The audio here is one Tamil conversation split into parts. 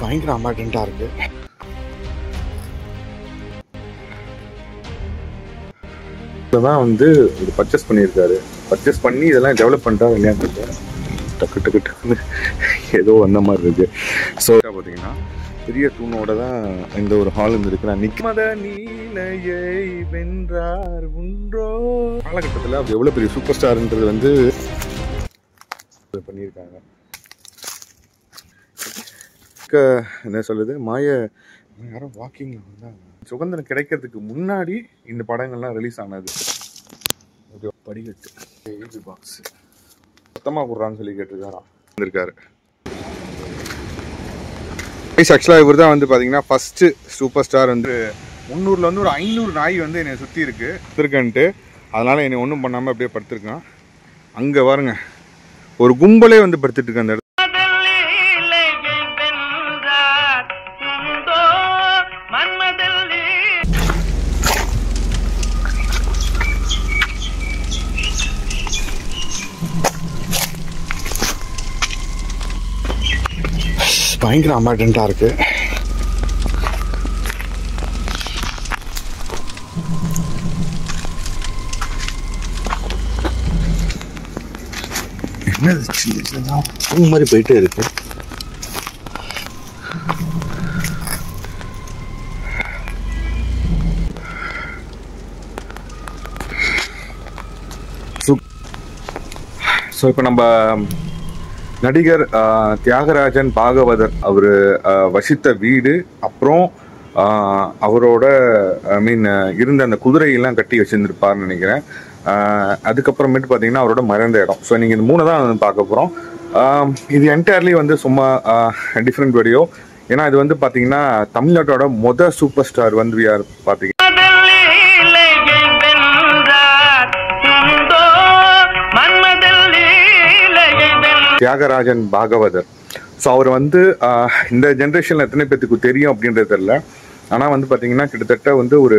பயங்கர அம்பார்டண்ட்டாக இருக்குது. தான் வந்து இது பர்ச்சேஸ் பண்ணியிருக்காரு. பர்ச்சேஸ் பண்ணி இதெல்லாம் டெவலப் பண்ணிட்டா இல்லையான்னு டக்கு டக்கு டக்குன்னு ஏதோ அந்த மாதிரி இருக்குது. ஸோ பார்த்தீங்கன்னா பெரிய தூணோட தான் இந்த ஒரு ஹால் இருந்திருக்கு. நான் நிற்கமத நீலையை வென்றார் உன்றோ காலகட்டத்தில் அது எவ்வளோ பெரிய சூப்பர் ஸ்டார்ன்றது வந்து பண்ணியிருக்காங்க. என்ன சொல்லுது யாரும் வாக்கிங்கில் வந்தாங்க. சுதந்திரம் கிடைக்கிறதுக்கு முன்னாடி இந்த படங்கள்லாம் ரிலீஸ் ஆனது. படிக்கட்டு ஏபி பாக்ஸ் மொத்தமாக போடுறான்னு சொல்லி கேட்டிருக்காராம் இருக்காரு. ஆக்சுவலாக இவர் தான் வந்து பார்த்தீங்கன்னா ஃபஸ்ட்டு சூப்பர் ஸ்டார். வந்து 300 வந்து ஒரு 500 நாய் வந்து என்னை சுற்றி இருக்குன்ட்டு அதனால் என்னை ஒன்றும் பண்ணாமல் அப்படியே படுத்துருக்கான். அங்கே பாருங்க ஒரு கும்பலே வந்து படுத்துட்டு இருக்கு அந்த இடத்துல. பயங்கர அம்பார்டண்ட்டாக இருக்குது. என்னது சின்ன மாதிரி போயிட்டே இருக்கு. ஸோ இப்போ நம்ம நடிகர் தியாகராஜன் பாகவதர் அவர் வசித்த வீடு, அப்புறம் அவரோட இருந்த அந்த குதிரையெல்லாம் கட்டி வச்சுருந்துருப்பார்னு நினைக்கிறேன். அதுக்கப்புறமேட்டு பார்த்தீங்கன்னா அவரோட மறைந்த இடம். ஸோ நீங்கள் இந்த 3 தான் வந்து பார்க்க போகிறோம். இது என்டையர்லி வந்து சும்மா டிஃப்ரெண்ட் வீடியோ. ஏன்னா இது வந்து பார்த்தீங்கன்னா தமிழ்நாட்டோட சூப்பர் ஸ்டார் வந்து யார் பார்த்தீங்கன்னா தியாகராஜன் பாகவதர். ஸோ அவர் வந்து இந்த ஜென்ரேஷனில் எத்தனை பேத்துக்கு தெரியும் அப்படின்றது தெரியல. ஆனால் வந்து பார்த்தீங்கன்னா கிட்டத்தட்ட வந்து ஒரு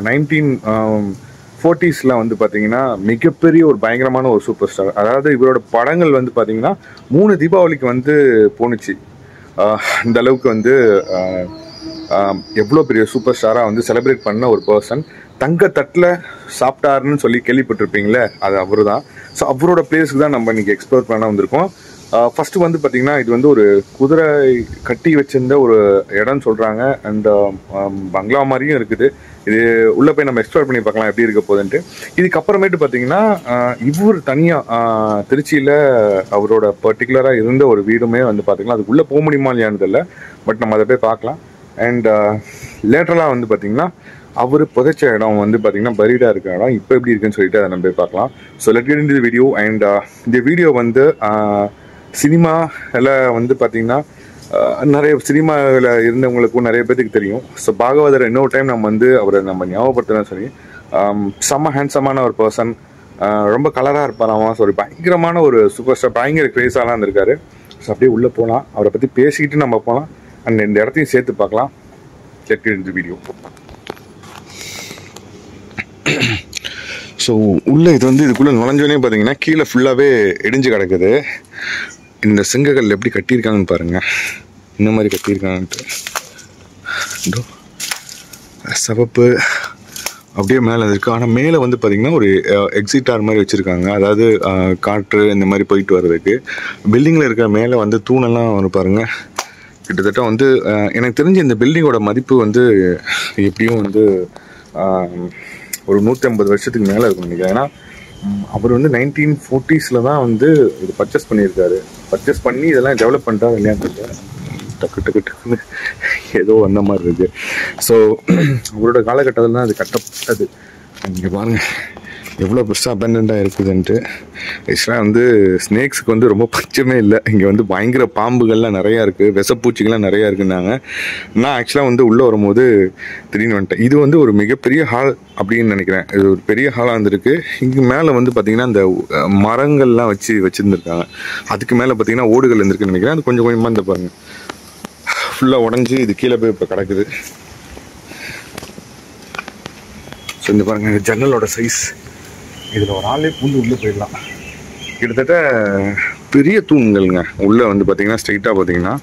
1940s வந்து பார்த்தீங்கன்னா மிகப்பெரிய ஒரு பயங்கரமான ஒரு சூப்பர் ஸ்டார். அதாவது இவரோட படங்கள் வந்து பார்த்தீங்கன்னா 3 தீபாவளிக்கு வந்து போணுச்சு. இந்த அளவுக்கு வந்து எவ்வளோ பெரிய சூப்பர் ஸ்டாராக வந்து செலிப்ரேட் பண்ண ஒரு பர்சன். தங்கத்தட்டில் சாப்பிட்டாருன்னு சொல்லி கேள்விப்பட்டிருப்பீங்களே, அது அவரு தான். ஸோ அவரோட பிளேஸுக்கு தான் நம்ம இன்றைக்கி எக்ஸ்ப்ளோர் பண்ண வந்திருக்கோம். ஃபஸ்ட்டு வந்து பார்த்திங்கன்னா இது வந்து ஒரு குதிரை கட்டி வச்சிருந்த ஒரு இடம்னு சொல்கிறாங்க. அண்ட் பங்களா மாதிரியும் இருக்குது. இது உள்ளே போய் நம்ம எக்ஸ்ப்ளோர் பண்ணி பார்க்கலாம் எப்படி இருக்க போகுதுன்ட்டு. இதுக்கப்புறமேட்டு பார்த்திங்கன்னா இவர் தனியாக திருச்சியில் அவரோட பர்டிகுலராக இருந்த ஒரு வீடுமே வந்து பார்த்திங்கன்னா அதுக்குள்ளே போக முடியுமா இல்லையானது இல்லை. பட் நம்ம அதை போய் பார்க்கலாம். அண்ட் லேட்டரலாக வந்து பார்த்திங்கன்னா அவர் புதைச்ச இடம் வந்து பார்த்திங்கன்னா பரீடாக இருக்க இடம் இப்போ எப்படி இருக்குன்னு சொல்லிட்டு அதை நம்ம போய் பார்க்கலாம். So let get into the video. And இந்த வீடியோ வந்து சினிமாவில் வந்து பார்த்திங்கன்னா நிறைய சினிமாவில் இருந்தவங்களுக்கும் நிறைய பேருக்கு தெரியும். ஸோ பாகவதர் இன்னொரு டைம் நம்ம வந்து அவரை நம்ம ஞாபகப்படுத்தலாம். சரி, செம்ம ஹேண்ட்ஸமான ஒரு பர்சன், ரொம்ப கலராக இருப்பாராமா. ஸோ ஒரு பயங்கரமான ஒரு சூப்பர் ஸ்டார், பயங்கர கிரேஸாலாம் இருந்திருக்காரு. ஸோ அப்படியே உள்ளே போகலாம், அவரை பற்றி பேசிக்கிட்டு நம்ம போகலாம். அண்ட் இந்த இடத்தையும் சேர்த்து பார்க்கலாம். Let get into the video. So உள்ளே இது வந்து இதுக்குள்ளே நுழைஞ்சோடனே பார்த்தீங்கன்னா கீழே ஃபுல்லாகவே இடிஞ்சு கிடக்குது. இந்த செங்கல் எப்படி கட்டியிருக்காங்கன்னு பாருங்கள், இந்த மாதிரி கட்டியிருக்காங்கன்ட்டு. சிவப்பு அப்படியே மேலே இருக்குது. ஆனால் மேலே வந்து பார்த்திங்கன்னா ஒரு எக்ஸிட்டார் மாதிரி வச்சுருக்காங்க. அதாவது காற்று இந்த மாதிரி போயிட்டு வர்றதுக்கு. பில்டிங்கில் இருக்கிற மேலே வந்து தூணெல்லாம் வந்து பாருங்கள். கிட்டத்தட்ட வந்து எனக்கு தெரிஞ்ச இந்த பில்டிங்கோட மதிப்பு வந்து எப்படியும் வந்து ஒரு 150 வருஷத்துக்கு மேலே இருக்கும் நினைக்கிறேன். ஏன்னா அவர் வந்து 1940s தான் வந்து இது பர்ச்சேஸ் பண்ணியிருக்காரு. பர்ச்சேஸ் பண்ணி இதெல்லாம் டெவலப் பண்ணிட்டா இல்லையான்னு டக்கு டக்கு டக்குன்னு ஏதோ அந்த மாதிரி இருக்குது. ஸோ அவரோட காலகட்டத்தில் தான் அது கட்டப்பட்டது. இங்கே பாருங்கள் எவ்வளோ பெருசாக அபண்டண்ட்டாக இருக்குதுன்ட்டு. ஆக்சுவலாக வந்து ஸ்னேக்ஸுக்கு வந்து ரொம்ப பச்சமே இல்லை. இங்கே வந்து பயங்கர பாம்புகள்லாம் நிறையா இருக்குது, விஷப்பூச்சிகள்லாம் நிறையா இருக்குன்னாங்க. நான் ஆக்சுவலாக வந்து உள்ளே வரும்போது திடீர்னு வந்துட்டேன். இது வந்து ஒரு மிகப்பெரிய ஹால் அப்படின்னு நினைக்கிறேன். இது ஒரு பெரிய ஹாலாக இருந்திருக்கு. இங்கே மேலே வந்து பார்த்திங்கன்னா இந்த மரங்கள்லாம் வச்சுருந்துருக்காங்க. அதுக்கு மேலே பார்த்திங்கன்னா ஓடுகள் இருந்திருக்குன்னு நினைக்கிறேன். அது கொஞ்சம் கொஞ்சமாக இந்த பாருங்கள் ஃபுல்லாக உடஞ்சி இது கீழே போய் இப்போ கிடக்குது. ஸோ இந்த பாருங்கள் ஜன்னலோட சைஸ், இதில் ஒரு ஆளே பூந்து உள்ளே போயிடலாம். கிட்டத்தட்ட பெரிய தூண்கள்ங்க. உள்ளே வந்து பார்த்தீங்கன்னா ஸ்ட்ரைட்டாக பார்த்தீங்கன்னா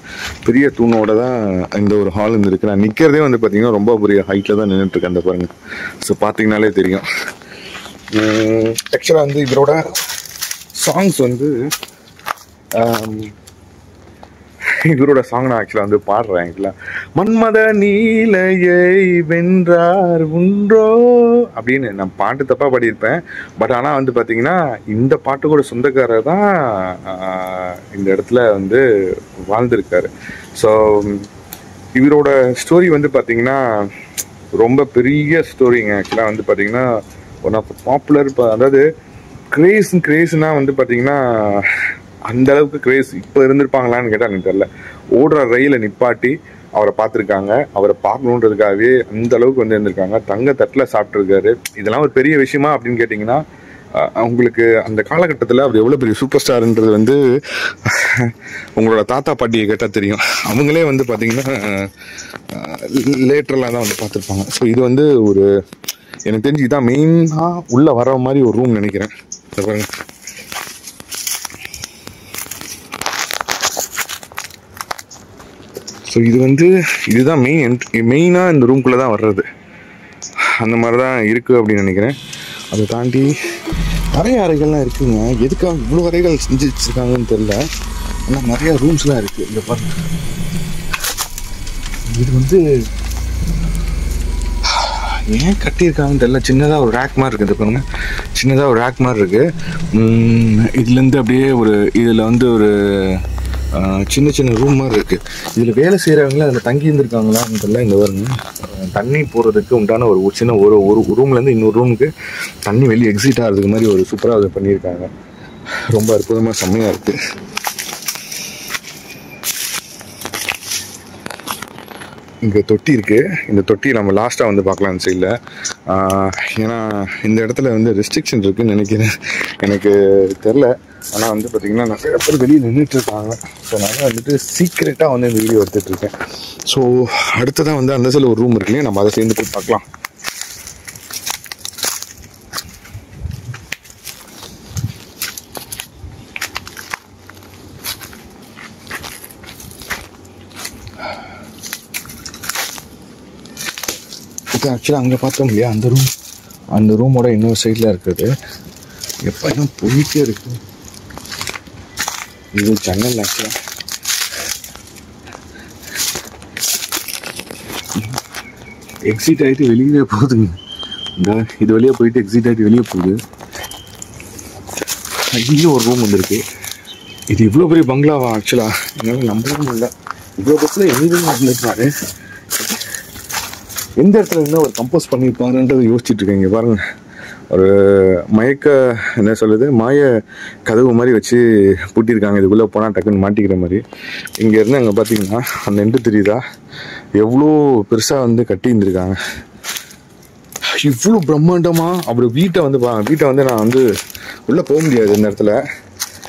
பெரிய தூணோட தான் இந்த ஒரு ஹால் இருந்துருக்கு. நான் நிற்கிறதே வந்து பார்த்தீங்கன்னா ரொம்ப பெரிய ஹைட்டில் தான் நின்றுட்டுருக்கேன். அந்த பாருங்கள். ஸோ பார்த்தீங்கனாலே தெரியும். ஆக்சுவலாக வந்து இதோட சாங்ஸ் வந்து இவரோட சாங் நான் ஆக்சுவலாக வந்து பாடுறேன். ஆக்சுவலாக மன்மத நீலையை வென்றார் உன்றோ அப்படின்னு நான் பாட்டு தப்பாக பாடியிருப்பேன். பட் ஆனால் வந்து பார்த்தீங்கன்னா இந்த பாட்டுக்கூட சொந்தக்காரர் தான் இந்த இடத்துல வந்து வாழ்ந்திருக்காரு. ஸோ இவரோட ஸ்டோரி வந்து பார்த்தீங்கன்னா ரொம்ப பெரிய ஸ்டோரிங்க. ஆக்சுவலாக வந்து பார்த்தீங்கன்னா ஒன் ஆஃப் பாப்புலர், அதாவது கிரேஸ்னா வந்து பார்த்தீங்கன்னா அந்த அளவுக்கு கிரேஸ் இப்போ இருந்திருப்பாங்களான்னு கேட்டால் எனக்கு தெரியல. ஓடுற ரயிலை நிப்பாட்டி அவரை பார்த்துருக்காங்க. அவரை பார்க்கணுன்றதுக்காகவே அந்த அளவுக்கு வந்து இருந்திருக்காங்க. தங்க தட்டில் சாப்பிட்ருக்காரு. இதெல்லாம் ஒரு பெரிய விஷயமா அப்படின்னு கேட்டிங்கன்னா உங்களுக்கு அந்த காலகட்டத்தில் அவர் எவ்வளோ பெரிய சூப்பர் ஸ்டார்ன்றது வந்து உங்களோட தாத்தா பாட்டியை கேட்டால் தெரியும். அவங்களே வந்து பார்த்தீங்கன்னா லேட்டரலாக தான் வந்து பார்த்துருப்பாங்க. ஸோ இது வந்து ஒரு எனக்கு தெரிஞ்சு இதான் மெயினாக உள்ளே வர மாதிரி ஒரு ரூம் நினைக்கிறேன். பாருங்க. ஸோ இது வந்து இதுதான் மெயினாக இந்த ரூம்குள்ளே தான் வர்றது. அந்த மாதிரி தான் இருக்குது அப்படின்னு நினைக்கிறேன். அதை தாண்டி நிறைய அறைகள்லாம் இருக்குங்க. எதுக்காக இவ்வளோ அறைகள் செஞ்சு வச்சுருக்காங்கன்னு தெரில. ஆனால் நிறையா ரூம்ஸ்லாம் இருக்குது. இந்த பாருங்க. இது வந்து ஏன் கட்டியிருக்காங்கன்னு தெரியல. சின்னதாக ஒரு ரேக் மாதிரி இருக்குது. பாருங்க, சின்னதாக ஒரு ரேக் மாதிரி இருக்குது. இதுலேருந்து அப்படியே ஒரு இதில் வந்து ஒரு சின்ன சின்ன ரூம் மாதிரி இருக்குது. இதில் வேலை செய்கிறவங்களே அதில் தங்கி இருந்திருக்காங்களான்னு தெரியல. இந்த வருங்க தண்ணி போகிறதுக்கு உண்டான ஒரு சின்ன ஒரு ரூம்லேருந்து இன்னொரு ரூமுக்கு தண்ணி வெளியே எக்ஸிட் ஆகிறதுக்கு மாதிரி ஒரு சூப்பராக அதை பண்ணியிருக்காங்க. ரொம்ப அற்புதமாக செம்மையாக இருக்குது. இங்கே தொட்டி இருக்குது. இந்த தொட்டி நம்ம லாஸ்ட்டாக வந்து பார்க்கலாம் இந்த சைடில். ஏன்னா இந்த இடத்துல வந்து ரெஸ்ட்ரிக்ஷன் இருக்குதுன்னு நினைக்கிறேன். எனக்கு தெரில. ஆனால் வந்து பார்த்திங்கன்னா நிறைய பேர் வெளியே நின்றுட்டுருக்காங்க. ஸோ நான் வந்துட்டு சீக்ரெட்டாக வந்து இந்த வீடியோ எடுத்துகிட்ருக்கேன். ஸோ அடுத்ததான் வந்து அந்த சைடில் ஒரு ரூம் இருக்கு இல்லையா, நம்ம அதை சேர்ந்து போய் பார்க்கலாம். இது ஆக்சுவலாக அங்கே பார்த்தோம் இல்லையா, அந்த ரூமோட இன்னொரு சைடில் இருக்குது. எப்போ எல்லாம் போயிட்டே இருக்கு. இது ஜன்னல் ஆக்சுவலாக எக்ஸிட் ஆகிட்டு வெளியே போகுதுங்க. இந்த இது வழியாக போயிட்டு எக்ஸிட் ஆகிட்டு வெளியே போகுது. இங்கேயும் ஒரு ரூம் வந்துருக்கு. இது இவ்வளோ பெரிய பங்களாவா? ஆக்சுவலாக என்னால் நம்பவும் இல்லை. இவ்வளோ பஸ்ஸில் எங்கேயும் வந்துருப்பாரு. எந்த இடத்துல இருந்தால் ஒரு கம்போஸ் பண்ணியிருப்பாருன்றதை யோசிச்சுட்டு இருக்கேன். இங்கே பாருங்கள், ஒரு என்ன சொல்கிறது, மாய கதவு மாதிரி வச்சு பூட்டியிருக்காங்க. இதுக்குள்ளே போனால் டக்குன்னு மாட்டிக்கிற மாதிரி. இங்கேருந்து அங்கே பார்த்தீங்கன்னா அந்த எண்டு தெரியுதா, எவ்வளோ பெருசாக வந்து கட்டி இருந்திருக்காங்க. இவ்வளோ பிரம்மாண்டமாக. அப்படி வீட்டை வந்து நான் வந்து உள்ளே போக முடியாது இந்த இடத்துல.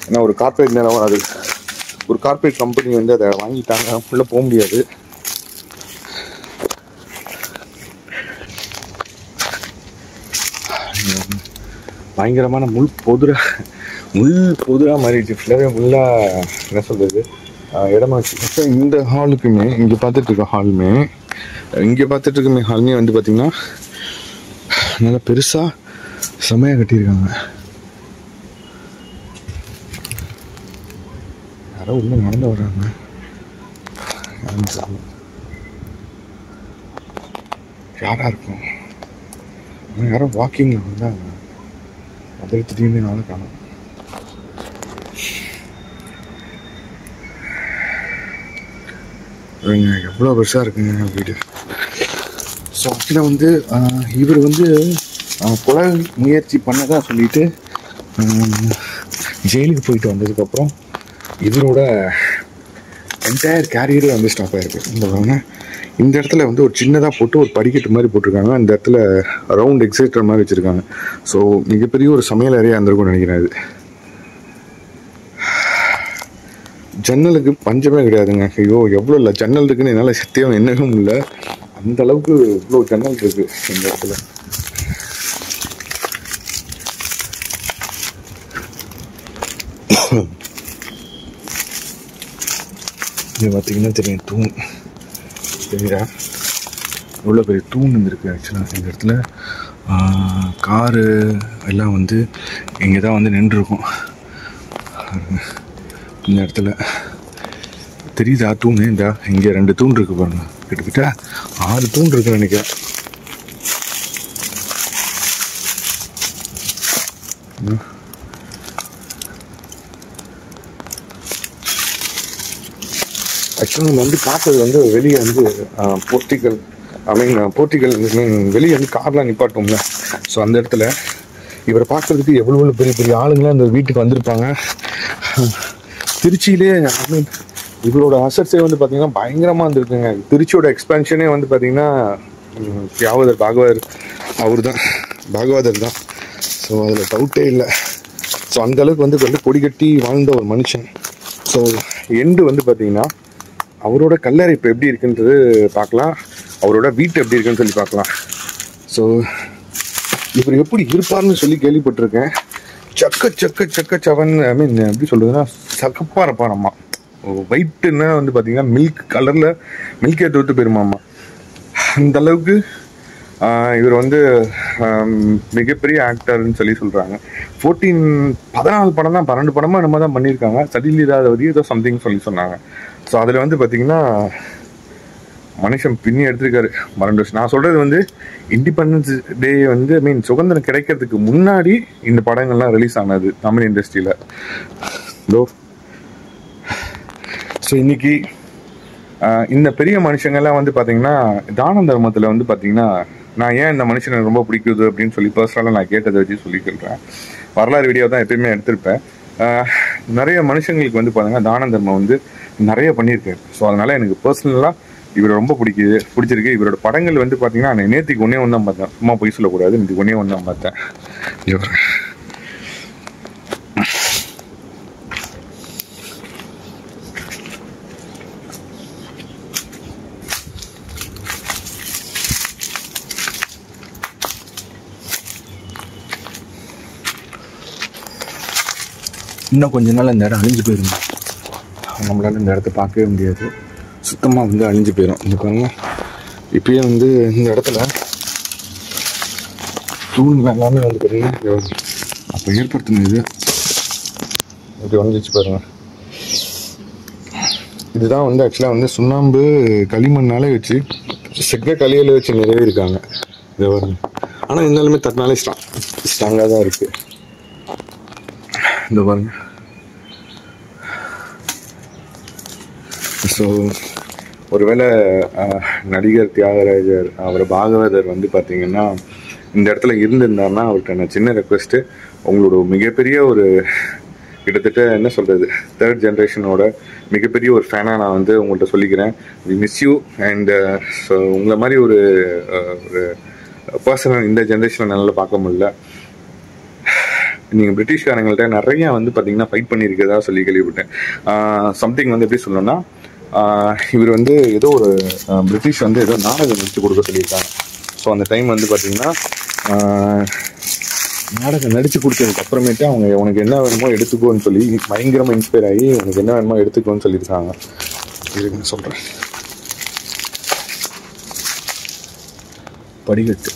ஏன்னா ஒரு கார்பரேட் நேரம், அது ஒரு கார்பரேட் கம்பெனி வந்து அதை வாங்கிட்டாங்க. உள்ளே போக முடியாது. பயங்கரமான முள் பொதுராக மாறிடுச்சு. ஃபுல்லாகவே முள்ளாக என்ன சொல்கிறது இடமா வச்சு. இப்போ இந்த ஹாலுக்குமே இங்கே பார்த்துட்ருக்க ஹாலுமே வந்து பார்த்திங்கன்னா நல்லா பெருசாக செமையாக கட்டியிருக்காங்க. யாரோ உள்ள நடந்து வர்றாங்க. யாராக இருக்கும்? யாரோ வாக்கிங்கில் வந்தாங்க. அதை திடீர்னு நானும் காணும். எவ்வளோ பெருசாக இருக்குங்க வீடு. ஸோ ஆக்சுவலாக வந்து இவர் வந்து கொலை முயற்சி பண்ணதான் சொல்லிட்டு ஜெயிலுக்கு போயிட்டு வந்ததுக்கப்புறம் இவரோட என்டையர் கேரியரே வந்து ஸ்டாப் ஆகிருக்கு. இந்த இடத்துல வந்து ஒரு சின்னதாக போட்டு ஒரு படிக்கட்டு மாதிரி போட்டிருக்காங்க. அந்த இடத்துல ரவுண்ட் எக்ஸைட்டர் மாதிரி வச்சுருக்காங்க. ஸோ மிகப்பெரிய ஒரு சமையல் அறையாக இருந்திருக்கும்னு நினைக்கிறேன். இது ஜன்னலுக்கு பஞ்சமே கிடையாதுங்க. ஐயோ எவ்வளோ இல்லை ஜன்னல் இருக்குன்னு என்னால் சத்தியம் என்னவும் இல்லை. அந்த அளவுக்கு இவ்வளோ ஜன்னல் இருக்குது இந்த இடத்துல. இது பார்த்தீங்கன்னா தெரியும், தூண் தெரியுதா? எவ்வளோ பெரிய தூண் இருந்திருக்கு. ஆக்சுவலாக இந்த இடத்துல காரு எல்லாம் வந்து இங்கே தான் வந்து நின்றுருக்கும். இந்த இடத்துல தெரியுதா தூண்? இந்தா இங்கே 2 தூண் இருக்குது பாருங்க. கிட்டத்தட்ட 6 தூண் இருக்குன்னு நினைக்கிறேன். ஆக்சுவலாக நம்ம வந்து காட்டுறது வந்து வெளியே வந்து போர்ட்டிக்கல் போர்ட்டிக்கல் வெளியே வந்து கார்லாம் நிப்பாட்டோம்ல. ஸோ அந்த இடத்துல இவரை பார்க்குறதுக்கு எவ்வளோ பெரிய பெரிய ஆளுங்களாம் இந்த வீட்டுக்கு வந்திருப்பாங்க. திருச்சியிலே இவரோட அசட்ஸே வந்து பார்த்திங்கன்னா பயங்கரமாக இருந்திருக்குங்க. திருச்சியோட எக்ஸ்பென்ஷனே வந்து பார்த்திங்கன்னா பாகவதர் தான். ஸோ அதில் டவுட்டே இல்லை. ஸோ அந்தளவுக்கு வந்து கொடி கட்டி வாழ்ந்த ஒரு மனுஷன். ஸோ எண்டு வந்து பார்த்திங்கன்னா அவரோட கல்லறை இப்போ எப்படி இருக்குன்றது பார்க்கலாம், அவரோட வீட்டு எப்படி இருக்குன்னு சொல்லி பார்க்கலாம். ஸோ இவர் எப்படி இருப்பார்னு சொல்லி கேள்விப்பட்டிருக்கேன். சவன் ஐ மீன் எப்படி சொல்கிறதுன்னா சகப்பாக இருப்பார். அம்மா ஒயிட்டுன்னா வந்து பார்த்திங்கன்னா மில்க் கலரில் மில்கே தோற்று போயிருமாம்மா. அந்தளவுக்கு இவர் வந்து மிகப்பெரிய ஆக்டர்னு சொல்லி சொல்கிறாங்க. 14 படம் தான், 12 படமாக நம்ம தான் பண்ணியிருக்காங்க. சதிலீலாவதி ஏதோ சம்திங் சொல்லி சொன்னாங்க. ஸோ அதில் வந்து பார்த்திங்கன்னா மனுஷன் பின்னி எடுத்திருக்காரு 12 வருஷம். நான் சொல்கிறது வந்து இண்டிபெண்டன்ஸ் டே வந்து ஐ மீன் சுதந்திரம் கிடைக்கிறதுக்கு முன்னாடி இந்த படங்கள்லாம் ரிலீஸ் ஆனது தமிழ் இண்டஸ்ட்ரியில். ஸோ இன்னைக்கு இந்த பெரிய மனுஷங்கள்லாம் வந்து பார்த்திங்கன்னா தான தர்மத்தில் வந்து பார்த்திங்கன்னா நான் ஏன் இந்த மனுஷனை ரொம்ப பிடிக்குது அப்படின்னு சொல்லி பர்சனலாக நான் கேட்டதை வச்சு சொல்லிக்கிறேன். வரலாறு வீடியோ தான் எப்பயுமே எடுத்திருப்பேன். நிறைய மனுஷங்களுக்கு வந்து பார்த்திங்கன்னா தான தர்மம் வந்து நிறைய பண்ணியிருக்கேன். ஸோ அதனால் எனக்கு பர்சனலாக இவரை ரொம்ப பிடிச்சிருக்கு. இவரோட படங்கள் வந்து பார்த்திங்கன்னா நான் நேற்றுக்கு ஒன்றே தான் பார்த்தேன். சும்மா போய் சொல்லக்கூடாது, நேற்றுக்கு ஒன்றே தான் பார்த்தேன். இன்னும் கொஞ்ச நாள் இந்த இடம் அழிஞ்சு போயிருங்க. நம்மளால இந்த இடத்த பார்க்கவே முடியாது, சுத்தமாக வந்து அழிஞ்சு போயிடும். இந்த பாருங்க, இப்பயே வந்து இந்த இடத்துல தூண்கள் எல்லாமே வந்து பார்த்தீங்கன்னா அப்போ ஏற்படுத்தினது இப்படி வந்துச்சு பாருங்க. இதுதான் வந்து ஆக்சுவலாக வந்து சுண்ணாம்பு களிமண்ணாலே வச்சு செக்க களியில் வச்சு நிறைய இருக்காங்க. இதை பாருங்க. ஆனால் இருந்தாலுமே தட்டினாலே ஸ்ட்ராங்காக தான் இருக்குது. இந்த பாருங்க. ஸோ ஒருவேளை நடிகர் தியாகராஜர் அவர் பாகவதர் வந்து பார்த்திங்கன்னா இந்த இடத்துல இருந்திருந்தாருன்னா அவர்கிட்ட நான் சின்ன ரெக்வெஸ்ட்டு, உங்களோட மிகப்பெரிய ஒரு கிட்டத்தட்ட என்ன சொல்கிறது 3rd ஜென்ரேஷனோட மிகப்பெரிய ஒரு ஃபேனாக நான் வந்து உங்கள்கிட்ட சொல்லிக்கிறேன். We miss you. And so உங்களை மாதிரி ஒரு பர்சனை இந்த ஜென்ரேஷனில் நல்லா பார்க்க முடியல. நீங்கள் பிரிட்டிஷ்காரங்கள்ட்ட நிறையா வந்து பார்த்தீங்கன்னா ஃபைட் பண்ணியிருக்கிறதா சொல்லி கேள்விப்பட்டேன். சம்திங் வந்து எப்படி சொல்லணும்னா இவர் வந்து ஏதோ ஒரு பிரிட்டிஷ் வந்து ஏதோ நாடகம் நடித்து கொடுக்க சொல்லியிருக்காங்க. ஸோ அந்த டைம் வந்து பார்த்தீங்கன்னா நாடகம் நடித்து கொடுத்ததுக்கு அப்புறமேட்டு அவங்க உனக்கு என்ன வேணுமோ எடுத்துக்கோன்னு சொல்லி பயங்கரமாக இன்ஸ்பயர் ஆகி உனக்கு என்ன வேணுமோ எடுத்துக்கோன்னு சொல்லியிருக்காங்க. இதுக்கு சொல்கிறேன். படிக்கட்டு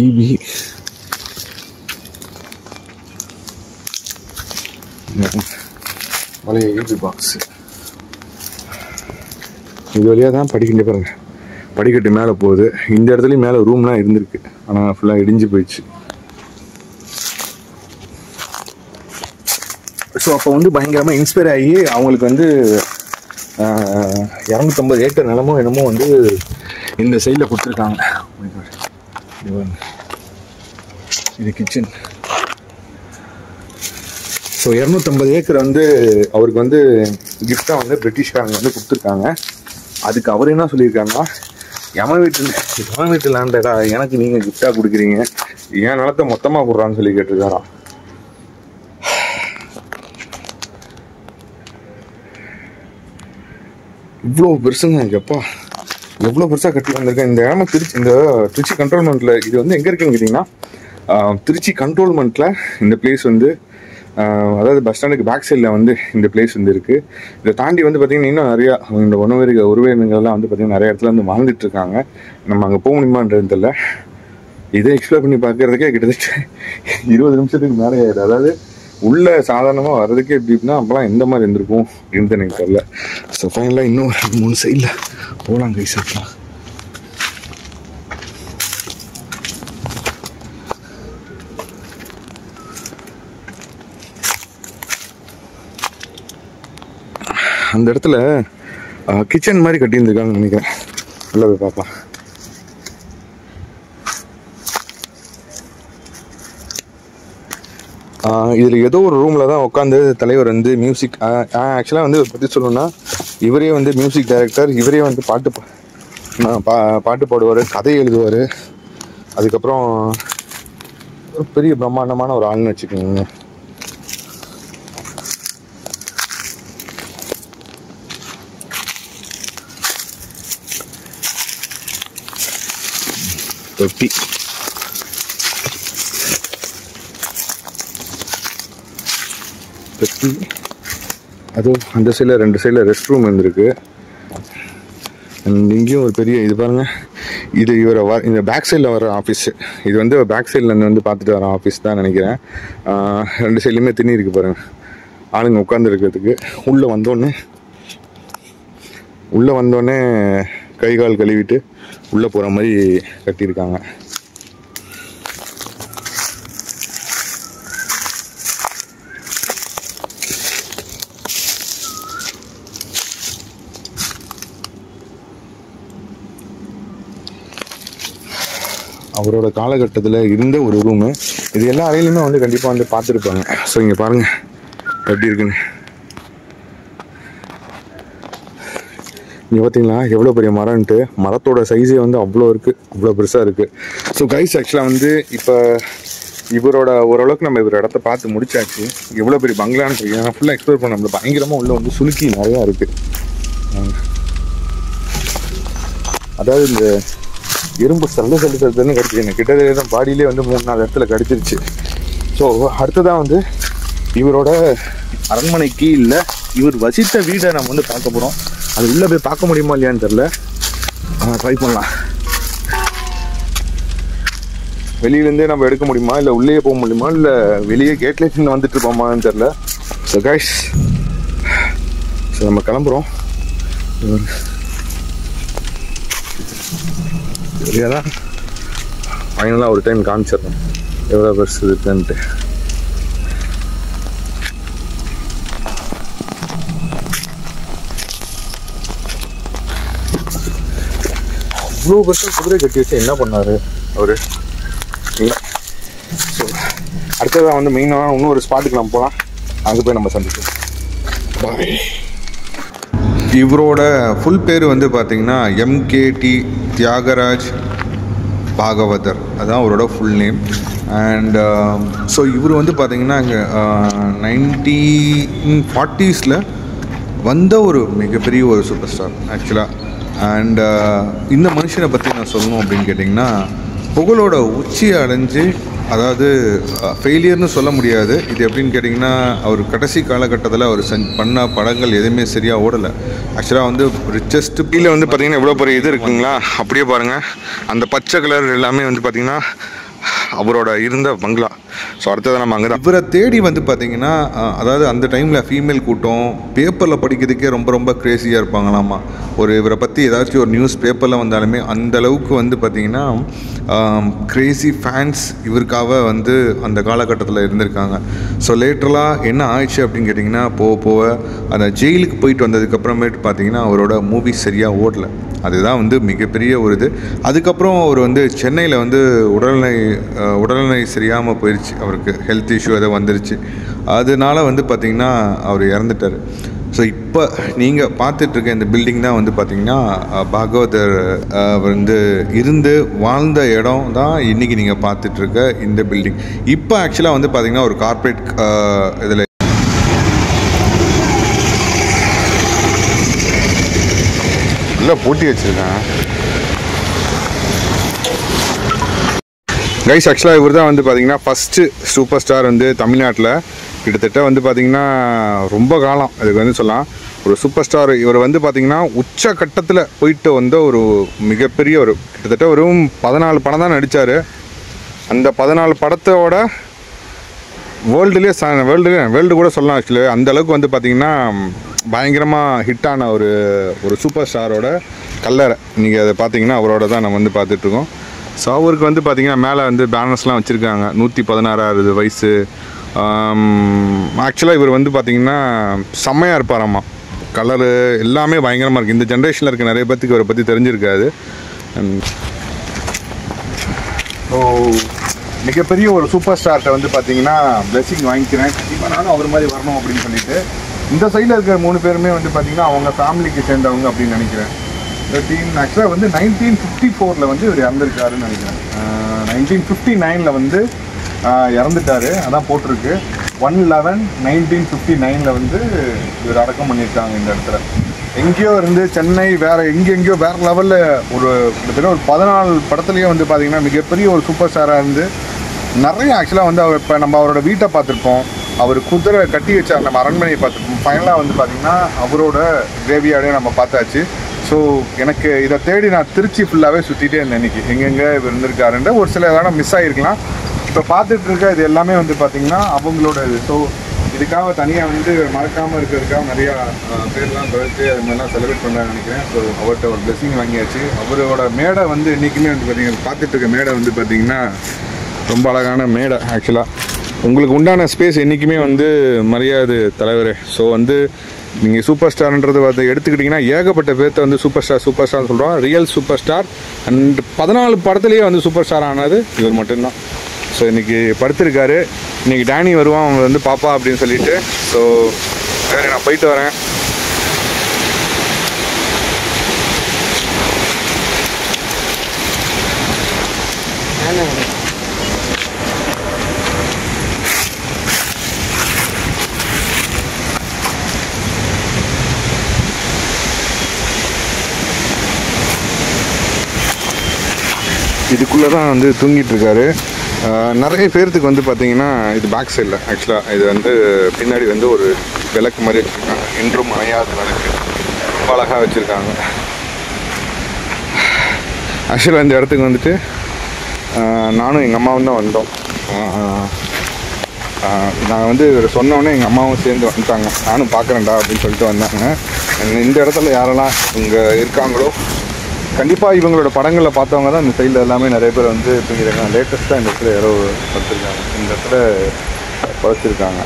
ஈபி பழைய ஈபி பாக்ஸ். இது வழியாக தான் படிக்கட்டு பாருங்க. படிக்கட்டு மேலே போகுது. இந்த இடத்துலையும் மேலே ரூம்லாம் இருந்திருக்கு, ஆனால் ஃபுல்லாக இடிஞ்சு போயிடுச்சு. ஸோ அப்போ வந்து பயங்கரமாக இன்ஸ்பயர் ஆகி அவங்களுக்கு வந்து 250 ஏக்கர் நிலமோ என்னமோ வந்து இந்த சைடில் கொடுத்துருக்காங்க. இது கிச்சன். ஸோ 250 ஏக்கர் வந்து அவருக்கு வந்து கிஃப்டாக வந்து பிரிட்டிஷ்காரங்க வந்து கொடுத்துருக்காங்க. அதுக்கு அவர் என்ன சொல்லியிருக்காங்கன்னா, எவன் வீட்டு லேண்டடா எனக்கு நீங்கள் கிஃப்டாக கொடுக்குறீங்க, என் நிலத்தை மொத்தமாக கொடுறான்னு சொல்லி கேட்டிருக்காராம். இவ்வளோ பெருசுங்க. எப்பா எவ்வளோ பெருசாக கட்டி வந்திருக்கேன். இந்த இடமா திருச்சி கண்ட்ரோல்மெண்ட்டில் இது வந்து எங்கே இருக்குன்னு கேட்டிங்கன்னா திருச்சி கண்ட்ரோல்மெண்ட்டில் இந்த பிளேஸ் வந்து அதாவது பஸ் ஸ்டாண்டுக்கு பேக் சைடில் வந்து இந்த பிளேஸ் வந்து இருக்குது. இதை தாண்டி வந்து பார்த்திங்கன்னா இன்னும் நிறையா இந்த உறவினர்கள்லாம் வந்து பார்த்திங்கன்னா நிறைய இடத்துல வந்து வாழ்ந்துட்டுருக்காங்க. நம்ம அங்கே போக முடியுமான்றது தெரியல. இதை எக்ஸ்ப்ளோர் பண்ணி பார்க்குறதுக்கே கிட்டத்தட்ட 20 நிமிஷத்துக்கு மேலே ஆயிடுது. அதாவது உள்ளே சாதாரணமாக வர்றதுக்கே எப்படின்னா அப்போலாம் எந்த மாதிரி இருந்திருக்கும் அப்படின்னு எனக்கு தெரியல. ஸோ ஃபைனலாக இன்னும் 3 சைடில் போகலாம் கைஸ். இருக்கலாம் அந்த இடத்துல கிச்சன் மாதிரி கட்டியிருந்துருக்காங்கன்னு நினைக்கிறேன். உள்ள போய் பார்க்கலாம். இதில் ஏதோ ஒரு ரூமில் தான் உட்காந்து தலைவர் வந்து மியூசிக் ஆக்சுவலாக வந்து பற்றி சொல்லணும்னா இவரே வந்து மியூசிக் டைரக்டர். இவரே வந்து பாட்டு பாடுவார், கதை எழுதுவார். அதுக்கப்புறம் ஒரு பெரிய பிரம்மாண்டமான ஒரு ஆள்னு வச்சுக்கோங்க. தொட்டி அது அந்த சைடில் 2 சைடில் ரெஸ்ட் ரூம் இருந்திருக்கு. இங்கேயும் ஒரு பெரிய இது பாருங்கள். இது இந்த பேக் சைடில் வர ஆஃபீஸு. இது வந்து பேக் சைட்லேருந்து வந்து பார்த்துட்டு வர ஆஃபீஸ் தான் நினைக்கிறேன். 2 சைட்லேயுமே தண்ணி இருக்குது பாருங்கள், ஆளுங்க உட்காந்துருக்கிறதுக்கு. உள்ளே வந்தோடனே கை கால் கழுவிட்டு உள்ளே போகிற மாதிரி கட்டியிருக்காங்க. அவரோட காலகட்டத்தில் இருந்த ஒரு ரூமு. இது எல்லா அறையிலுமே வந்து கண்டிப்பாக வந்து பார்த்துருப்பாங்க. ஸோ இங்கே பாருங்கள் எப்படி இருக்குன்னு. இங்கே பார்த்தீங்களா எவ்வளோ பெரிய மரம்ன்ட்டு. மரத்தோட சைஸே வந்து அவ்வளோ இருக்குது, அவ்வளோ பெருசாக இருக்குது. ஸோ கைஸ் ஆக்சுவலாக வந்து இப்போ இவரோட ஓரளவுக்கு நம்ம இவர் இடத்த பார்த்து முடிச்சாச்சு. எவ்வளோ பெரிய பங்களான்னு தெரியும். ஃபுல்லாக எக்ஸ்ப்ளோர் பண்ண நம்மள பயங்கரமாக உள்ள வந்து சுளுக்கி நிறையா இருக்குது. அதாவது இந்த எறும்பு சல்லுன்னு கடிச்சு எனக்கு கிட்டத்தட்ட தான் பாடியிலே வந்து 3-4 இடத்துல கடிச்சிருச்சு. ஸோ அடுத்ததான் வந்து இவரோட அரண்மனைக்கு இல்லை இவர் வசித்த வீடை நம்ம வந்து பார்க்க போகிறோம். அது உள்ளே போய் பார்க்க முடியுமா இல்லையான்னு தெரில. ட்ரை பண்ணலாம். வெளியிலேருந்தே நம்ம எடுக்க முடியுமா, இல்லை உள்ளே போக முடியுமா, இல்லை வெளியே கேட்லேயே சின்ன வந்துட்டு இருப்போமான்னு தெரில. ஸோ கைஸ் ஸோ நம்ம கிளம்புறோம். சரியா தான் ஃபைனலாக ஒரு டைம் காமிச்சிடணும் எவ்வளோ பெருசு இருக்குன்ட்டு. இவ்வளோ பெருசாக குதிரை கட்டி வச்சு என்ன பண்ணார் அவர் இல்லை. ஸோ அடுத்ததான் வந்து மெயினாக இன்னொரு ஸ்பாட்டுக்கு நம்ம போகலாம். அங்கே போய் நம்ம சந்திப்போம். பாய். இவரோட ஃபுல் பேர் வந்து பார்த்திங்கன்னா MKT தியாகராஜ் பாகவதர், அதுதான் அவரோட ஃபுல் நேம். அண்ட் ஸோ இவர் வந்து பார்த்திங்கன்னா இங்கே 1940s வந்த ஒரு மிகப்பெரிய ஒரு சூப்பர் ஸ்டார் ஆக்சுவலாக. அண்ட் இந்த மனுஷனை பற்றி நான் சொல்லணும் அப்படின்னு கேட்டிங்கன்னா புகழோட உச்சியை அடைஞ்சு, அதாவது ஃபெயிலியர்னு சொல்ல முடியாது. இது எப்படின்னு கேட்டிங்கன்னா அவர் கடைசி காலகட்டத்தில் அவர் பண்ண படங்கள் எதுவுமே சரியாக ஓடலை. ஆக்சுவலாக வந்து ரிச்சஸ்ட் கீழே வந்து பார்த்திங்கன்னா எவ்வளோ பெரிய இது இருக்குங்களா, அப்படியே பாருங்கள். அந்த பச்சை கலர் எல்லாமே வந்து பார்த்திங்கன்னா அவரோட இருந்த பங்களா. ஸோ அடுத்தது நம்ம அங்கே தான் இவரை தேடி வந்து பார்த்திங்கன்னா, அதாவது அந்த டைமில் ஃபீமேல் கூட்டம் பேப்பரில் படிக்கிறதுக்கே ரொம்ப ரொம்ப க்ரேஸியாக இருப்பாங்களாமா. ஒரு இவரை பற்றி ஏதாச்சும் ஒரு நியூஸ் பேப்பரில் வந்தாலுமே அந்தளவுக்கு வந்து பார்த்திங்கன்னா க்ரேஸி ஃபேன்ஸ் இவருக்காக வந்து அந்த காலகட்டத்தில் இருந்திருக்காங்க. ஸோ லேட்டரலாக என்ன ஆயிடுச்சு அப்படின்னு கேட்டிங்கன்னா, போக அந்த ஜெயிலுக்கு போயிட்டு வந்ததுக்கப்புறமேட்டு பார்த்திங்கன்னா அவரோட மூவி சரியாக ஓடலை. அதுதான் வந்து மிகப்பெரிய ஒரு இது. அதுக்கப்புறம் அவர் வந்து சென்னையில் வந்து உடல்நிலை சரியாமல் போயிடுச்சு. அவருக்கு ஹெல்த் இஷ்யூ எதோ வந்துருச்சு. அதனால வந்து பார்த்திங்கன்னா அவர் இறந்துட்டார். ஸோ இப்போ நீங்கள் பார்த்துட்ருக்க இந்த பில்டிங் தான் வந்து பார்த்திங்கன்னா பாகவதர் வந்து இருந்து வாழ்ந்த இடம் தான் இன்றைக்கி நீங்கள் பார்த்துட்ருக்க இந்த பில்டிங். இப்போ ஆக்சுவலாக வந்து பார்த்திங்கன்னா ஒரு கார்ப்பரேட் இதில் போட்டி வச்சிருக்கேன். கைஸ் ஆக்சுவலாக இவர் தான் வந்து பார்த்தீங்கன்னா ஃபஸ்ட்டு சூப்பர் ஸ்டார் வந்து தமிழ்நாட்டில் கிட்டத்தட்ட வந்து பார்த்திங்கன்னா ரொம்ப காலம் இதுக்கு வந்து சொல்லலாம். ஒரு சூப்பர் ஸ்டார் இவர் வந்து பார்த்திங்கன்னா உச்ச கட்டத்தில் போயிட்டு வந்த ஒரு மிகப்பெரிய ஒரு கிட்டத்தட்ட ஒரு 14 படம் தான் நடித்தார். அந்த 14 படத்தோட வேர்ல்டு கூட சொல்லலாம். ஆக்சுவலி அந்த அளவுக்கு வந்து பார்த்திங்கன்னா பயங்கரமாக ஹிட்டான ஒரு சூப்பர் ஸ்டாரோட கல்லறை. நீங்கள் அதை பார்த்தீங்கன்னா அவரோட தான் நம்ம வந்து பார்த்துட்ருக்கோம். ஸோ அவருக்கு வந்து பார்த்திங்கன்னா மேலே வந்து பேனர்ஸ்லாம் வச்சுருக்காங்க. 116வது வயசு. ஆக்சுவலாக இவர் வந்து பார்த்திங்கன்னா செம்மையாக இருப்பாராம்மா. கலரு எல்லாமே பயங்கரமாக இருக்குது. இந்த ஜென்ரேஷனில் இருக்க நிறைய பேர்த்துக்கு இவரை பற்றி தெரிஞ்சிருக்காது. ஸோ மிகப்பெரிய ஒரு சூப்பர் ஸ்டார்ட்டை வந்து பார்த்திங்கன்னா பிளெஸிங் வாங்கிக்கிறேன். கண்டிப்பாக நானும் அவர் மாதிரி வரணும் அப்படின்னு சொல்லிட்டு. இந்த சைடில் இருக்கிற 3 பேருமே வந்து பார்த்திங்கன்னா அவங்க ஃபேமிலிக்கு சேர்ந்தவங்க அப்படின்னு நினைக்கிறேன். இந்த டீம் ஆக்சுவலாக வந்து 1954 வந்து இவர் இறந்துருக்காருன்னு நினைக்கிறேன். 1959 வந்து இறந்துட்டார். அதான் போட்டிருக்கு 1/11/1959 வந்து இவர் அடக்கம் பண்ணியிருக்காங்க இந்த இடத்துல. எங்கேயோ இருந்து சென்னை எங்கெங்கேயோ வேறு லெவலில் கிட்டத்தட்ட ஒரு 14 படத்துலேயே வந்து பார்த்திங்கன்னா மிகப்பெரிய ஒரு சூப்பர் ஸ்டாராக இருந்து நிறைய ஆக்சுவலாக வந்து அவர் இப்போ நம்ம அவரோட வீட்டை பார்த்துருப்போம். அவர் குதிரை கட்டி வச்சார் நம்ம அரண்மனையை பார்த்துருப்போம். ஃபைனலாக வந்து பார்த்திங்கன்னா அவரோட கிரேவியார்டே நம்ம பார்த்தாச்சு. ஸோ எனக்கு இதை தேடி நான் திருச்சி ஃபுல்லாகவே சுற்றிட்டே இருந்தேன் இன்றைக்கி. எங்கெங்கே இவர் இருந்திருக்காருன்ற ஒரு சில இடம் மிஸ் ஆகிருக்கலாம். இப்போ பார்த்துட்டு இருக்க இது எல்லாமே வந்து பார்த்திங்கன்னா அவங்களோட இது. ஸோ இதுக்காக தனியாக வந்து மறக்காமல் இருக்கிறதுக்காக நிறையா பேர்லாம் தொலைத்து அது மாதிரிலாம் செலிப்ரேட் பண்ண நினைக்கிறேன். ஸோ அவர்கிட்ட ஒரு பிளெஸிங் வாங்கியாச்சு. அவரோட மேடை வந்து இன்றைக்குமே வந்து பார்த்திங்கன்னா பார்த்துட்டு இருக்க மேடை வந்து பார்த்திங்கன்னா ரொம்ப அழகான மேடை. ஆக்சுவலாக உங்களுக்கு உண்டான ஸ்பேஸ் என்றைக்குமே வந்து மரியாதை தலைவரே. ஸோ வந்து நீங்கள் சூப்பர் ஸ்டார்ன்றது வந்து எடுத்துக்கிட்டிங்கன்னா ஏகப்பட்ட பேர்த்த வந்து சூப்பர் ஸ்டார்னு சொல்கிறோம். ரியல் சூப்பர் ஸ்டார் அண்ட் 14 படத்துலேயே வந்து சூப்பர் ஸ்டார் ஆனது இவர் மட்டும்தான். ஸோ இன்றைக்கி படுத்திருக்காரு. இன்றைக்கி டேனி வருவான் அவங்க வந்து பாப்பா அப்படின்னு சொல்லிட்டு. ஸோ சரி நான் போயிட்டு வரேன். இதுக்குள்ளே தான் வந்து தூங்கிட்டுருக்காரு. நிறைய பேர்த்துக்கு வந்து பார்த்திங்கன்னா இது பேக் சைடில் ஆக்சுவலாக இது வந்து பின்னாடி வந்து ஒரு விளக்கு மாதிரி வச்சுருக்காங்க. இன்றும் அணையாத விளக்கு ரொம்ப அழகாக வச்சுருக்காங்க. ஆக்சுவலாக இந்த இடத்துக்கு வந்துட்டு நானும் எங்கள் அம்மாவும் தான் வந்தோம். நாங்கள் வந்து இவர் சொன்னோன்னே எங்கள் அம்மாவும் சேர்ந்து வந்துட்டாங்க. நானும் பார்க்குறேன்டா அப்படின்னு சொல்லிட்டு வந்தாங்க. இந்த இடத்துல யாரெல்லாம் இங்கே இருக்காங்களோ கண்டிப்பாக இவங்களோட படங்களில் பார்த்தவங்க தான் இந்த சைடில் எல்லாமே நிறைய பேர் வந்து தூங்கிடுறாங்க. லேட்டஸ்ட்டாக இந்த இடத்துல யாரோ படுத்திருக்காங்க. இந்த இடத்துல படுத்திருக்காங்க.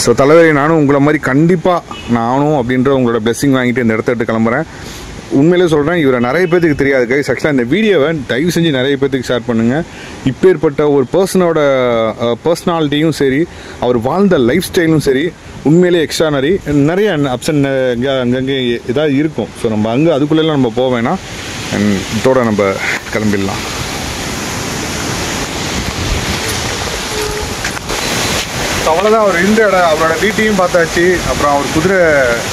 ஸோ தலைவரை நானும் உங்களை மாதிரி கண்டிப்பாக நானும் அப்படின்ற உங்களோட பிளெஸிங் வாங்கிட்டு இந்த இடத்த விட்டு கிளம்புறேன். உண்மையிலே சொல்கிறேன் இவரை நிறைய பேருக்கு தெரியாது கைஸ். ஆக்சுவலாக இந்த வீடியோவை தயவு செஞ்சு நிறைய பேருக்கு ஷேர் பண்ணுங்கள். இப்பேற்பட்ட ஒரு பர்சனோட பர்சனாலிட்டியும் சரி அவர் வாழ்ந்த லைஃப் ஸ்டைலும் சரி உண்மையிலே எக்ஸ்ட்ரானரி. நிறைய அப்ஸ் அண்ட் அங்கங்கே இதாக இருக்கும். ஸோ நம்ம அதுக்குள்ளெல்லாம் நம்ம போவேன்னா இதோட நம்ம கிளம்பிடலாம். ஸோ அவ்வளோதான். அவர் இந்த இடம் அவரோட வீட்டையும் பார்த்தாச்சு. அப்புறம் அவர் குதிரை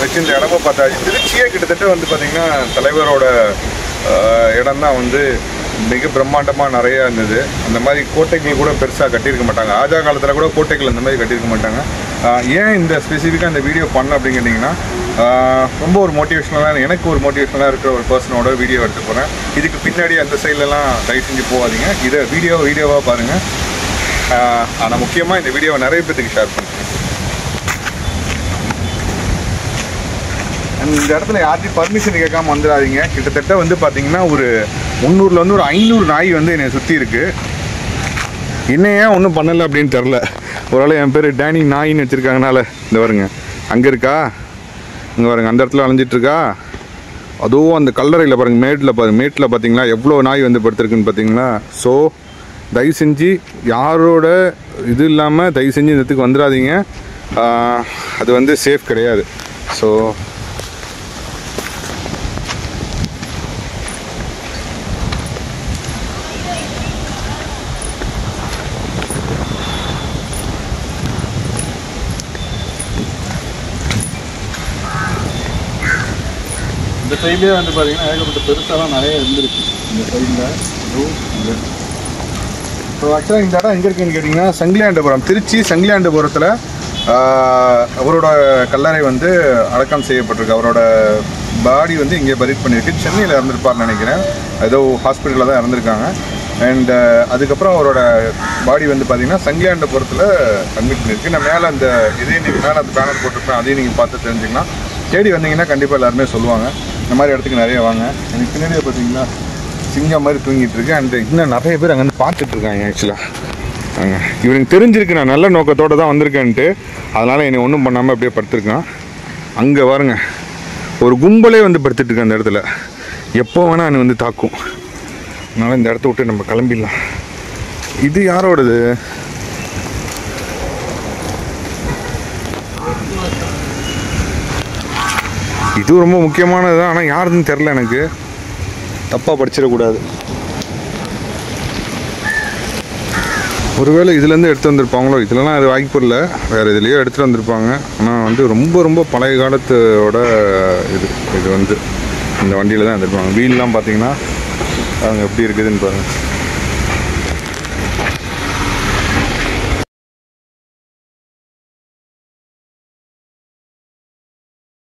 வச்சிருந்த இடமும் பார்த்தாச்சு. திருச்சியே கிட்டத்தட்ட வந்து பார்த்திங்கன்னா தலைவரோட இடம் தான் வந்து மிக பிரம்மாண்டமாக நிறையா இருந்தது. அந்த மாதிரி கோட்டைகள் கூட பெருசாக கட்டியிருக்க மாட்டாங்க. ராஜா காலத்தில் கூட கோட்டைகள் அந்த மாதிரி கட்டியிருக்க மாட்டாங்க. ஏன் இந்த ஸ்பெசிஃபிக்காக இந்த வீடியோ பண்ண அப்படின்னு கேட்டிங்கன்னா ரொம்ப ஒரு மோட்டிவேஷ்னலாக எனக்கு ஒரு மோட்டிவேஷ்னலாக இருக்கிற ஒரு பர்சனோட வீடியோ எடுத்து போகிறேன். இதுக்கு பின்னாடி அந்த சைட்லலாம் தயவு செஞ்சு போகாதீங்க. இதை வீடியோவாக பாருங்கள். ஆனால் முக்கியமாக இந்த வீடியோவை நிறைய பேருக்கு ஷேர் பண்ணுறேன். இந்த இடத்துல யார்ட்டையும் பர்மிஷன் கேட்காம வந்துடாதீங்க. கிட்டத்தட்ட வந்து பார்த்தீங்கன்னா ஒரு 300 வந்து ஒரு 500 நாய் வந்து என்னை சுற்றி இருக்குது. இன்னும் ஏன் ஒன்றும் பண்ணலை அப்படின்னு தெரில. ஒரு ஆள் என் பேர் டேனி நாயின்னு வச்சுருக்காங்கனால இந்த வருங்க அங்கே இருக்கா இங்கே பாருங்க அந்த இடத்துல அலைஞ்சிட்ருக்கா. அதுவும் அந்த கல்லறையில் பாருங்கள் மேட்டில் பார்த்தீங்களா எவ்வளோ நாய் வந்து படுத்துருக்குன்னு பார்த்தீங்களா. ஸோ தயவு செஞ்சு யாரோட இது இல்லாமல் தயவு செஞ்சு இந்த இடத்துக்கு வந்துடாதீங்க. அது வந்து சேஃப் கிடையாது. ஸோ இந்த சைட்லேயே வந்து பார்த்தீங்கன்னா ஏகப்பட்ட பெருசாலாம் நிறைய இருந்துருக்கு. இந்த சைடில் ஸோ ஆக்சுவலாக இந்த இடம் எங்கே இருக்குன்னு கேட்டிங்கன்னா சங்கிலியாண்டபுரம், திருச்சி சங்கிலியாண்டபுரத்தில் அவரோட கல்லறை வந்து அடக்கம் செய்யப்பட்டிருக்கு. அவரோட பாடி வந்து இங்கே பரிட் பண்ணியிருக்கு. சென்னையில் இறந்துருப்பார்னு நினைக்கிறேன், ஏதோ ஹாஸ்பிட்டலில் தான் இறந்துருக்காங்க. அண்ட் அதுக்கப்புறம் அவரோட பாடி வந்து பார்த்திங்கன்னா சங்கிலியாண்டபுரத்தில் அட்மிட் பண்ணியிருக்கு. நான் மேலே அந்த இதையும் நீங்கள் மேலே அந்த பேனர் போட்டிருப்பேன், அதையும் நீங்கள் பார்த்து தெரிஞ்சுக்கலாம். தேடி வந்தீங்கன்னா கண்டிப்பாக எல்லாருமே சொல்லுவாங்க. இந்த மாதிரி இடத்துக்கு நிறைய வாங்க. எனக்கு பின்னாடியே பார்த்தீங்கன்னா சிங்கம் மாதிரி தூங்கிட்டு இருக்கு. அண்ட் இன்னும் நிறைய பேர் அங்கே வந்து பார்த்துட்டு இருக்காங்க. ஆக்சுவலாக இவனுக்கு தெரிஞ்சிருக்கு நான் நல்ல நோக்கத்தோடு தான் வந்திருக்கேன்ட்டு, அதனால் என்னை ஒன்றும் பண்ணாமல் அப்படியே படுத்துருக்கான். அங்கே பாருங்க ஒரு கும்பலே வந்து படுத்துட்டு இருக்கேன் அந்த இடத்துல. எப்போ வேணால் என்னை வந்து தாக்கும். அதனால் இந்த இடத்த விட்டு நம்ம கிளம்பிடலாம். இது யாரோடது? இது ரொம்ப முக்கியமானது தான், ஆனால் யாருன்னு தெரில, எனக்கு தப்பாக படிச்சிடக்கூடாது. ஒருவேளை இதுலேருந்து எடுத்து வந்திருப்பாங்களோ, இதுலலாம் அது வாய்ப்பு இல்லை, வேறு இதுலேயோ எடுத்துகிட்டு வந்திருப்பாங்க. ஆனால் வந்து ரொம்ப ரொம்ப பழைய காலத்தோட இது வந்து இந்த வண்டியில் தான் எடுத்துருப்பாங்க. வீல்லாம் பார்த்தீங்கன்னா அவங்க எப்படி இருக்குதுன்னு பாருங்கள்.